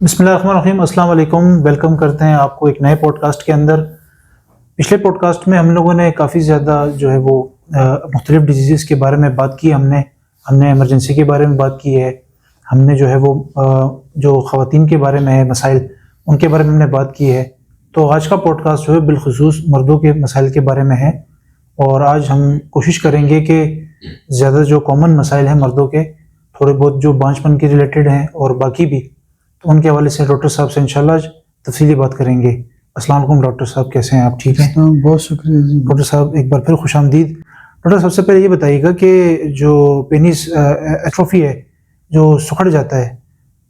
बिस्मिल्लाहिर्रहमानिर्रहीम, अस्सलाम वालेकुम। वेलकम करते हैं आपको एक नए पॉडकास्ट के अंदर। पिछले पॉडकास्ट में हम लोगों ने काफ़ी ज़्यादा जो है वो मुख्तलिफ़ डिजीज़ के बारे में बात की। हमने हमने इमरजेंसी के बारे में बात की है। हमने जो है वो जो ख़वातीन के बारे में है मसाइल, उनके बारे में हमने बात की है। तो आज का पॉडकास्ट जो है बिलख़ुसूस मर्दों के मसाइल के बारे में है। और आज हम कोशिश करेंगे कि ज़्यादा जो कॉमन मसाइल हैं मर्दों के, थोड़े बहुत जो बांझपन के रिलेटेड हैं और बाकी भी, तो उनके हवाले से डॉक्टर साहब से इंशाल्लाह आज तफसीली बात करेंगे। अस्सलाम वालेकुम डॉक्टर साहब, कैसे हैं आप? ठीक हैं? बहुत शुक्रिया जी। डॉक्टर साहब एक बार फिर खुशामदीद। डॉक्टर सबसे पहले ये बताइएगा कि जो पेनिस एट्रोफी है, जो सिकुड़ जाता है,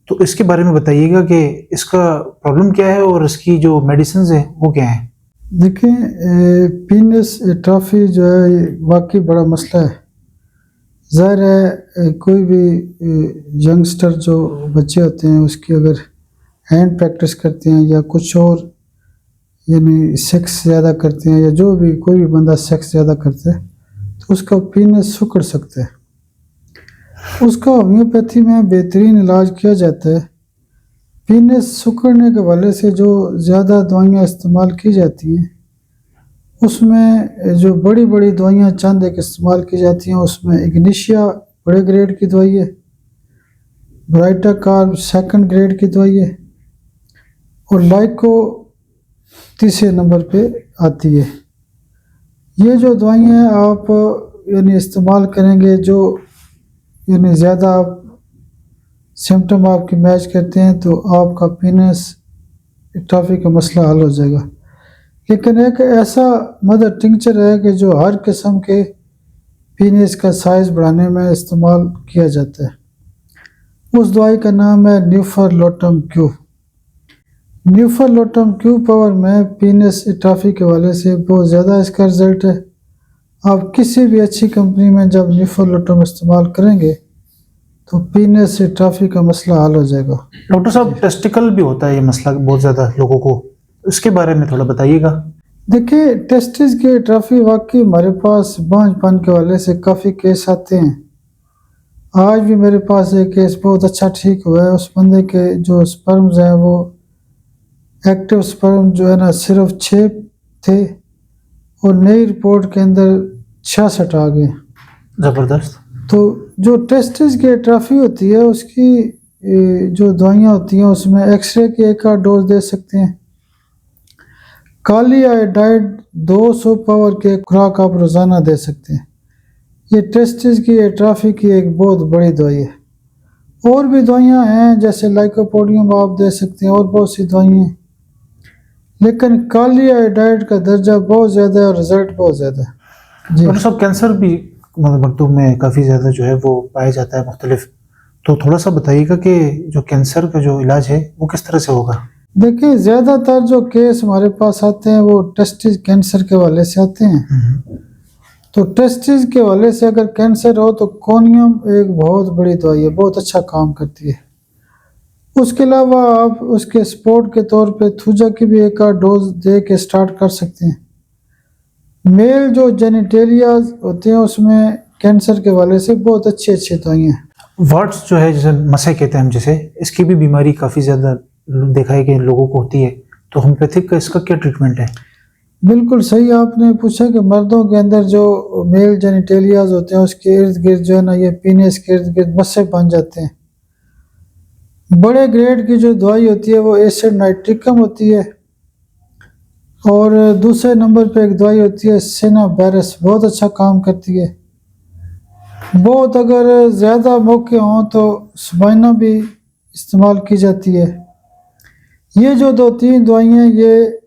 तो इसके बारे में बताइएगा कि इसका प्रॉब्लम क्या है और इसकी जो मेडिसिन है वो क्या है? देखिए, पीनस एट्रोफी जो है ये वाकई बड़ा मसला है। ज़ाहिर है, कोई भी यंगस्टर जो बच्चे होते हैं उसकी अगर हैंड प्रैक्टिस करते हैं या कुछ और यानी सेक्स ज़्यादा करते हैं या जो भी कोई भी बंदा सेक्स ज़्यादा करता है तो उसका पीनस सिकुड़ सकता है। उसका होम्योपैथी में बेहतरीन इलाज किया जाता है। पीनस सिकुड़ने के हवाले से जो ज़्यादा दवाइयाँ इस्तेमाल की जाती हैं उसमें जो बड़ी बड़ी दवाइयाँ चंद एक इस्तेमाल की जाती हैं, उसमें इग्निशिया बड़े ग्रेड की दवाई है, ब्राइटाकार्ब सेकंड ग्रेड की दवाई है और लाइको तीसरे नंबर पे आती है। ये जो दवाइयाँ आप यानी इस्तेमाल करेंगे, जो यानी ज़्यादा आप सिम्टम आपकी मैच करते हैं तो आपका पीनस एट्रोफी का मसला हल हो जाएगा। लेकिन एक ऐसा मदर टिंचर है कि जो हर किस्म के पीनस का साइज़ बढ़ाने में इस्तेमाल किया जाता है। उस दवाई का नाम है न्यूफरलोटम क्यू। न्यूफरलोटम क्यू पावर में पीनस एट्रोफी के हवाले से बहुत ज़्यादा इसका रिज़ल्ट है। आप किसी भी अच्छी कंपनी में जब न्यूफरलोटम इस्तेमाल करेंगे तो पीनस एट्रोफी का मसला हल हो जाएगा। डॉक्टर साहब टेस्टिकल भी होता है ये मसला बहुत ज़्यादा लोगों को, इसके बारे में थोड़ा बताइएगा। देखिए, टेस्टिस की एट्रोफी वाकई हमारे पास बांझपन के हवाले से काफ़ी केस आते हैं। आज भी मेरे पास एक केस बहुत अच्छा ठीक हुआ है। उस बंदे के जो स्पर्म्स हैं वो एक्टिव स्पर्म जो है ना सिर्फ 6 थे और नई रिपोर्ट के अंदर 66 आ गए। ज़बरदस्त। तो जो टेस्टिस की एट्रोफी होती है उसकी जो दवाइयाँ होती हैं उसमें एक्सरे की एक आध डोज दे सकते हैं। काली आयोडाइड 200 पावर के खुराक आप रोज़ाना दे सकते हैं। ये टेस्टिस की एट्रोफी की एक बहुत बड़ी दवाई है। और भी दवाइयाँ हैं जैसे लाइकोपोडियम आप दे सकते हैं और बहुत सी दवाइयाँ हैं, लेकिन काली आयोडाइड का दर्जा बहुत ज़्यादा है और रिजल्ट बहुत ज़्यादा है जी। डॉक्टर साहब कैंसर भी मर्दों में काफ़ी ज़्यादा जो है वो पाया जाता है मुख्तलिफ, तो थोड़ा सा बताइएगा कि जो कैंसर का जो इलाज है वो किस तरह से होगा? देखिए, ज़्यादातर जो केस हमारे पास आते हैं वो टेस्टिस कैंसर के हवाले से आते हैं। तो टेस्टिस के हवाले से अगर कैंसर हो तो कोनियम एक बहुत बड़ी दवाई है, बहुत अच्छा काम करती है। उसके अलावा आप उसके सपोर्ट के तौर पे थूजा की भी एक आध डोज दे के स्टार्ट कर सकते हैं। मेल जो जेनिटेलिया होते हैं उसमें कैंसर के हवाले से बहुत अच्छी अच्छी दवाइयाँ हैं। वाट्स जो है, जैसे मसे कहते हैं हम जिसे, इसकी भी बीमारी काफ़ी ज़्यादा देखा है कि लोगों को होती है, तो होम्योपैथिक का इसका क्या ट्रीटमेंट है? बिल्कुल सही आपने पूछा कि मर्दों के अंदर जो मेल जेनिटेलियाज होते हैं उसके इर्द गिर्द जो है ना ये पीनस के इर्द गिर्द मस्से बन जाते हैं। बड़े ग्रेड की जो दवाई होती है वो एसिड नाइट्रिकम होती है और दूसरे नंबर पे एक दवाई होती है सिनाबेरस, बहुत अच्छा काम करती है। बहुत अगर ज़्यादा मौके हों तो स्पाइना भी इस्तेमाल की जाती है। ये जो 2-3 दवाइयाँ ये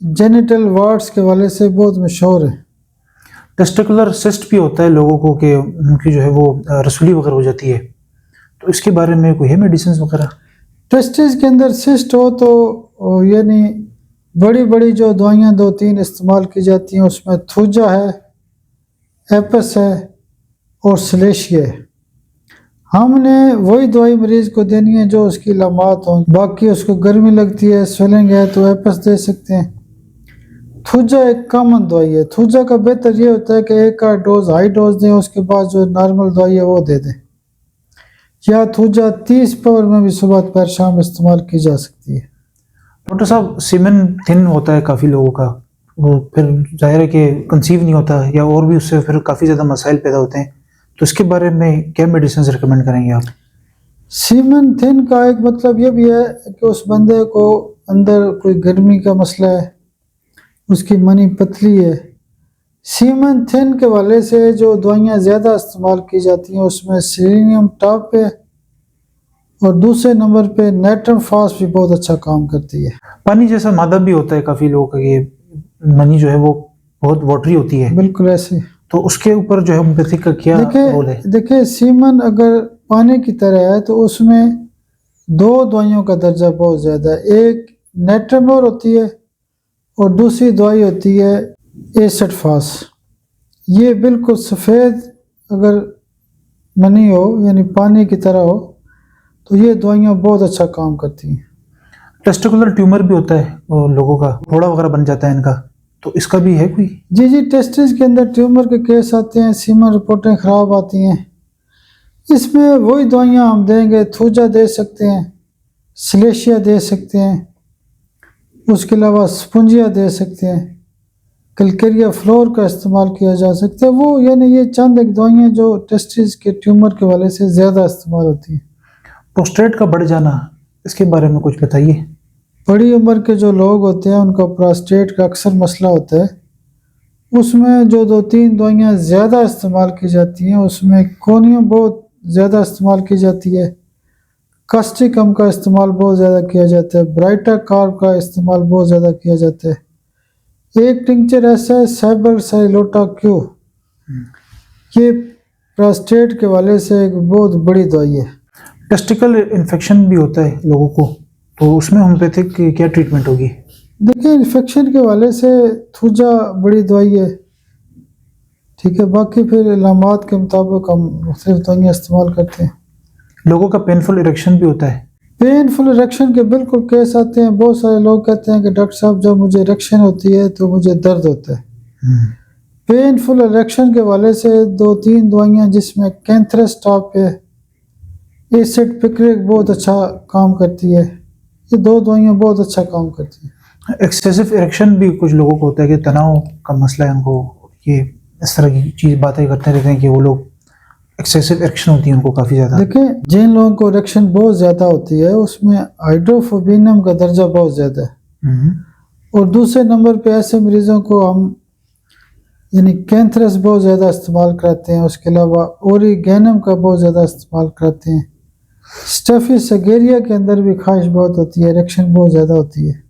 जेनिटल वार्ड्स के हवाले से बहुत मशहूर है। टेस्टिकुलर सिस्ट भी होता है लोगों को कि उनकी जो है वो रसोली वगैरह हो जाती है, तो इसके बारे में कोई है मेडिसिन वगैरह? टेस्टिस के अंदर सिस्ट हो तो यानी बड़ी बड़ी जो दवाइयाँ 2-3 इस्तेमाल की जाती हैं उसमें थूजा है, एपस है और सलेशिया है। हमने वही दवाई मरीज़ को देनी है जो उसकी लामात हों। बाकी उसको गर्मी लगती है, स्वेलिंग है तो एपस दे सकते हैं। थूजा एक कॉमन दवाई है। थूजा का बेहतर ये होता है कि एक आध डोज हाई डोज दें, उसके बाद जो नॉर्मल दवाई है वो दे दें। या थूजा 30 पावर में भी सुबह दोपहर शाम इस्तेमाल की जा सकती है। डॉक्टर साहब, सीमेन थिन होता है काफ़ी लोगों का, वो फिर जाहिर है कि कंसीव नहीं होता या और भी उससे फिर काफ़ी ज़्यादा मसाइल पैदा होते हैं, तो इसके बारे में क्या मेडिसिन रिकमेंड करेंगे आप? सीमन थिन का एक मतलब ये भी है कि उस बंदे को अंदर कोई गर्मी का मसला है, उसकी मनी पतली है। सीमन थिन के वाले से जो दवाइयाँ ज़्यादा इस्तेमाल की जाती हैं उसमें सेलेनियम टॉप पे और दूसरे नंबर पे नेट्रम फास्ट भी बहुत अच्छा काम करती है। पानी जैसा मादा भी होता है काफ़ी लोगों का, ये मनी जो है वो बहुत वाटरी होती है, बिल्कुल ऐसे। तो उसके ऊपर जो है होम्योपैथिक का क्या रोल है? देखिए सीमन अगर पानी की तरह है तो उसमें दो दवाइयों का दर्जा बहुत ज़्यादा है। एक नेट्रमोर होती है और दूसरी दवाई होती है एसिड फास। ये बिल्कुल सफ़ेद अगर मनी हो यानी पानी की तरह हो तो ये दवाइयाँ बहुत अच्छा काम करती हैं। टेस्टिकुलर ट्यूमर भी होता है वो लोगों का, फोड़ा वगैरह बन जाता है इनका, तो इसका भी है कोई? जी, टेस्टिस के अंदर ट्यूमर के केस आते हैं, सीमन रिपोर्टें ख़राब आती हैं। इसमें वही दवाइयाँ हम देंगे, थूजा दे सकते हैं, सिलेशिया दे सकते हैं, उसके अलावा स्पंजिया दे सकते हैं, कलकेरिया फ्लोर का इस्तेमाल किया जा सकता है। वो यानी ये चंद एक दवाइयाँ जो टेस्टिस के ट्यूमर के वाले से ज़्यादा इस्तेमाल होती हैं। प्रोस्टेट का बढ़ जाना, इसके बारे में कुछ बताइए। बड़ी उम्र के जो लोग होते हैं उनका प्रोस्टेट का अक्सर मसला होता है। उसमें जो 2-3 दवाइयाँ ज़्यादा इस्तेमाल की जाती हैं उसमें कोनियम बहुत ज़्यादा इस्तेमाल की जाती है, कास्टिकम का इस्तेमाल बहुत ज़्यादा किया जाता है, ब्राइटा कार्ब का इस्तेमाल बहुत ज़्यादा किया जाता है। एक टिंचर ऐसा है सैबर साइलोटा क्यू, ये प्रोस्टेट के वाले से एक बहुत बड़ी दवाई है। टेस्टिकल इन्फेक्शन भी होता है लोगों को, तो उसमें होम्योपैथिक की क्या ट्रीटमेंट होगी? देखिए इन्फेक्शन के वाले से थूजा बड़ी दवाई है, ठीक है। बाकी फिर इलामात के मुताबिक हम मुख्तलिफ दवाइयाँ इस्तेमाल करते हैं। लोगों का पेनफुल इरेक्शन भी होता है। पेनफुल इरेक्शन के बिल्कुल केस आते हैं। बहुत सारे लोग कहते हैं कि डॉक्टर साहब जब मुझे इरेक्शन होती है तो मुझे दर्द होता है। पेनफुल इरेक्शन के वाले से 2-3 दवाइयाँ जिसमें कैंथरस टॉप है, एसिड पिक्रिक बहुत अच्छा काम करती है। ये 2 दवाइयाँ बहुत अच्छा काम करती हैं। एक्सेसिव इरेक्शन भी कुछ लोगों को होता है कि तनाव का मसला है उनको, ये इस तरह की चीज़ बातें करते रहते हैं कि वो लोग एक्सेसिव इरेक्शन होती है उनको काफ़ी ज़्यादा। देखिए जिन लोगों को इरेक्शन बहुत ज़्यादा होती है उसमें हाइड्रोफोबिनम का दर्जा बहुत ज़्यादा है और दूसरे नंबर पे ऐसे मरीज़ों को हम यानी कैंथरस बहुत ज़्यादा इस्तेमाल कराते हैं। उसके अलावा ओरिगेनम का बहुत ज़्यादा इस्तेमाल कराते हैं। स्टेफिस एगेरिया के अंदर भी ख्वाहिश बहुत होती है, इरेक्शन बहुत ज़्यादा होती है।